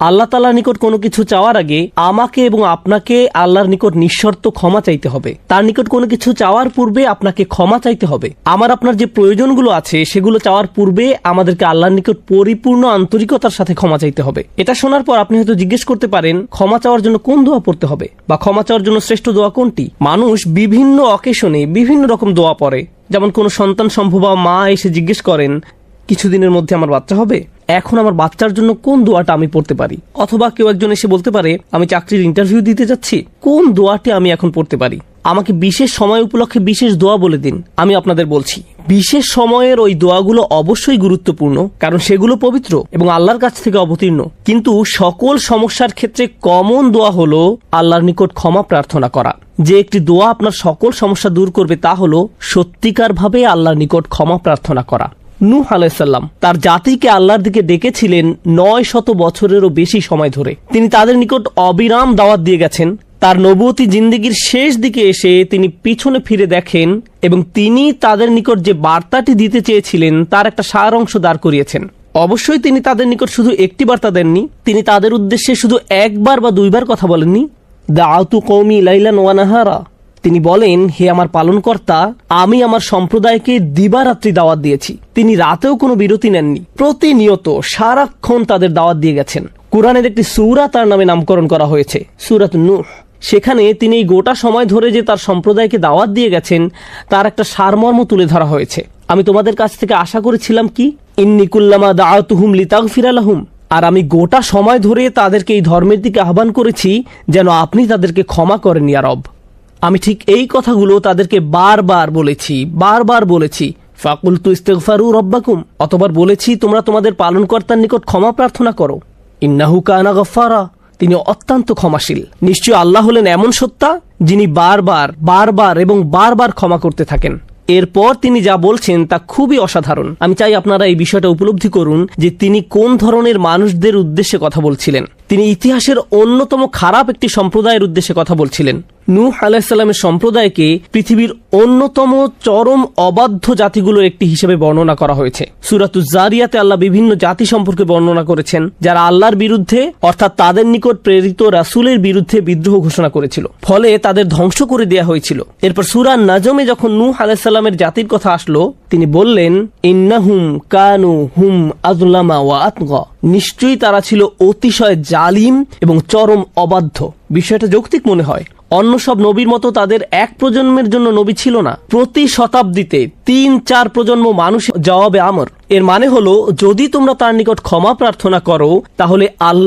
আল্লাহ তাআলার নিকট কোনো কিছু চাওয়ার আগে আমাকে এবং আপনাকে আল্লাহর নিকট নিঃশর্ত ক্ষমা চাইতে হবে। তার নিকট কোনো কিছু চাওয়ার পূর্বে আপনাকে ক্ষমা চাইতে হবে। আমার আপনার যে প্রয়োজনগুলো আছে সেগুলো চাওয়ার পূর্বে আমাদেরকে আল্লাহর নিকট পরিপূর্ণ আন্তরিকতার সাথে ক্ষমা চাইতে হবে। এটা শোনার পর আপনি হয়তো জিজ্ঞেস করতে পারেন, ক্ষমা চাওয়ার জন্য কোন দোয়া পড়তে হবে বা ক্ষমা চাওয়ার জন্য শ্রেষ্ঠ দোয়া কোনটি? মানুষ বিভিন্ন অকেশনে বিভিন্ন রকম দোয়া পড়ে। যেমন কোনো সন্তান সম্ভবা মা এসে জিজ্ঞেস করেন, কিছুদিনের মধ্যে আমার বাচ্চা হবে, এখন আমার বাচ্চার জন্য কোন দোয়াটা আমি পড়তে পারি? অথবা কেউ একজন এসে বলতে পারে, আমি চাকরির ইন্টারভিউ দিতে যাচ্ছি, কোন দোয়াটি আমি এখন পড়তে পারি? আমাকে বিশেষ সময় উপলক্ষে বিশেষ দোয়া বলে দিন। আমি আপনাদের বলছি, বিশেষ সময়ের ওই দোয়াগুলো অবশ্যই গুরুত্বপূর্ণ, কারণ সেগুলো পবিত্র এবং আল্লাহর কাছ থেকে অবতীর্ণ। কিন্তু সকল সমস্যার ক্ষেত্রে কমন দোয়া হলো আল্লাহর নিকট ক্ষমা প্রার্থনা করা। যে একটি দোয়া আপনার সকল সমস্যা দূর করবে তা হলো সত্যিকার ভাবে আল্লাহর নিকট ক্ষমা প্রার্থনা করা। নূহ আলাইহিস সালাম তার জাতিকে আল্লাহর দিকে ডেকেছিলেন 900 বছরেরও বেশি সময় ধরে। তিনি তাদের নিকট অবিরাম দাওয়াত দিয়ে গেছেন। তার নবুয়তি জিন্দেগির শেষ দিকে এসে তিনি পিছনে ফিরে দেখেন এবং তিনি তাদের নিকট যে বার্তাটি দিতে চেয়েছিলেন তার একটা সার অংশ দাঁড় করিয়েছেন। অবশ্যই তিনি তাদের নিকট শুধু একটি বার্তা দেননি, তিনি তাদের উদ্দেশ্যে শুধু একবার বা দুইবার কথা বলেননি। দাআতু কওমি লাইলান ওয়া নাহারা, তিনি বলেন, হে আমার পালনকর্তা, আমি আমার সম্প্রদায়কে দিবারাত্রি দাওয়াত দিয়েছি। তিনি রাতেও কোনো বিরতি নেননি, প্রতিনিয়ত সারাক্ষণ তাদের দাওয়াত দিয়ে গেছেন। কুরআনের একটি সূরা তার নামে নামকরণ করা হয়েছে, সূরাত নূহ। সেখানে তিনি এই গোটা সময় ধরে যে তার সম্প্রদায়কে দাওয়াত দিয়ে গেছেন তার একটা সারমর্ম তুলে ধরা হয়েছে। আমি তোমাদের কাছ থেকে আশা করেছিলাম কি, ইন্নী কুল্লামা দাআতুহুম লিতাগফিরা লাহুম, আর আমি গোটা সময় ধরে তাদেরকে এই ধর্মের দিকে আহ্বান করেছি যেন আপনি তাদেরকে ক্ষমা করেন ইয়া রব। আমি ঠিক এই কথাগুলো তাদেরকে বারবার বলেছি। ফাকুলতু ইস্তিগফারু রব্বাকুম, অতবার বলেছি তোমরা তোমাদের পালনকর্তার নিকট ক্ষমা প্রার্থনা করো। ইন্নাহু কানা গফফারা, তিনি অত্যন্ত ক্ষমাশীল। নিশ্চয় আল্লাহ হলেন এমন সত্তা যিনি বারবার এবং বারবার ক্ষমা করতে থাকেন। এরপর তিনি যা বলছেন তা খুবই অসাধারণ। আমি চাই আপনারা এই বিষয়টা উপলব্ধি করুন যে তিনি কোন ধরনের মানুষদের উদ্দেশ্যে কথা বলছিলেন। তিনি ইতিহাসের অন্যতম খারাপ একটি সম্প্রদায়ের উদ্দেশ্যে কথা বলছিলেন। নূহ আলাইহিস সালামের সম্প্রদায়কে পৃথিবীর অন্যতম চরম অবাধ্য জাতিগুলোর একটি হিসেবে বর্ণনা করা হয়েছে। সূরাতুজ জারিয়াতে আল্লাহ বিভিন্ন জাতি সম্পর্কে বর্ণনা করেছেন যারা আল্লাহর বিরুদ্ধে অর্থাৎ তাদের নিকট প্রেরিত রাসূলের বিরুদ্ধে বিদ্রোহ ঘোষণা করেছিল, ফলে তাদের ধ্বংস করে দেয়া হয়েছিল। এরপর সূরা নাজমে যখন নূহ আলাইহিস সালামের জাতির কথা আসলো, তিনি বললেন, ইন্নাহুম কানু হুম আযলামা ওয়া আতগা, নিশ্চয়ই তারা ছিল অতিশয় জালিম এবং চরম অবাধ্য। বিষয়টা যৌক্তিক মনে হয়। অন্য সব নবীর মতো তাদের এক প্রজন্মের জন্য নবী ছিল না, প্রতি শতাব্দীতে 3-4 প্রজন্ম মানুষ জবাবে আমর। এর মানে হলো, যদি তোমরা তার নিকট ক্ষমা প্রার্থনা করো তাহলে আল্লাহ